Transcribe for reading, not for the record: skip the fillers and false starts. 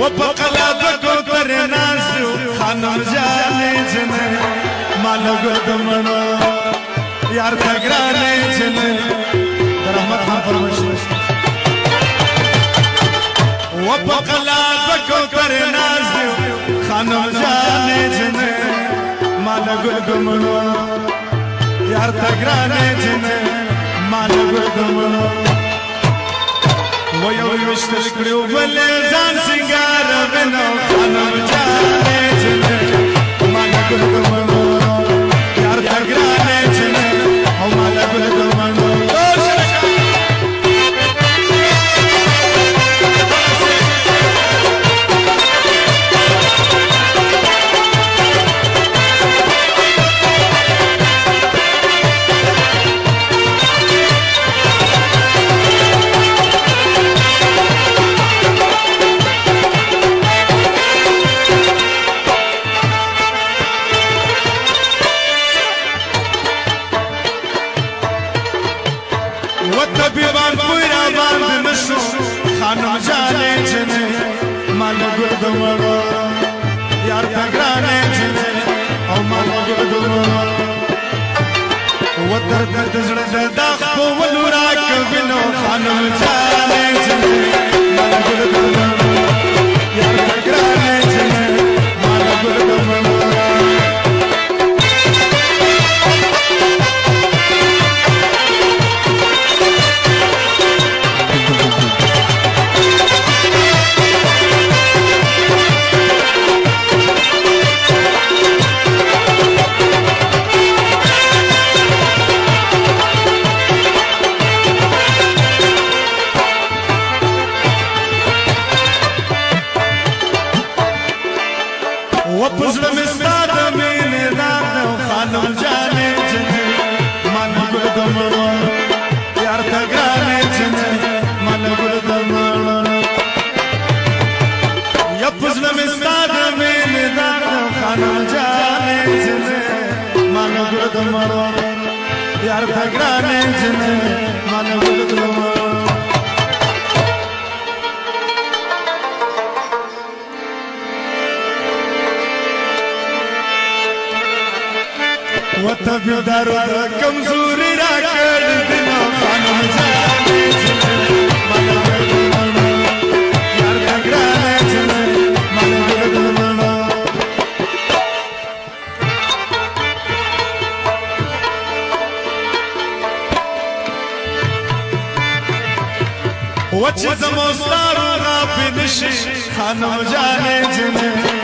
وپقلب کو پر نازو خانم جانے جنے مالو گدمنو یار تگرانے جنے درحمت ہم فرمائش وپقلب کو پر نازو خانم جانے جنے مالو گدمنو یار تگرانے جنے مالو گدمنو ویو وشتل کړو بل ځان سنگار بنو خانم جانے جنے مالا ګل ګمنو یار تګرانه جنے او مالا ګل ګمنو طبيبان پورا باند نشو خانم جانے جنے مالا گل دمڑو یار تگرانے جنے او مالا گل دمڑو ودر درد زڑ داخ پو ولو راک بنو خانم جانے جنے مالا گل دمڑو یار تگرانے جنے مالا گل دمڑو وپزړه مې ستا د مینې دار دی او خانم جانې جنې مالا ګل د مړو یار ته ګرانې جنې مالا ګل د مړو یا پزړه مې ستا د مینې دار دی او خانم جانې جنې مالا ګل د مړو یار ته ګرانې جنې مالا ګل د مړو وطبیو دارو دا کمزوری را کر دینا خانم جانے جنے مالا گل دمانا یار تگرانے جنے مالا گل دمانا وچ زموستارو غابی نشی خانم جانے جنے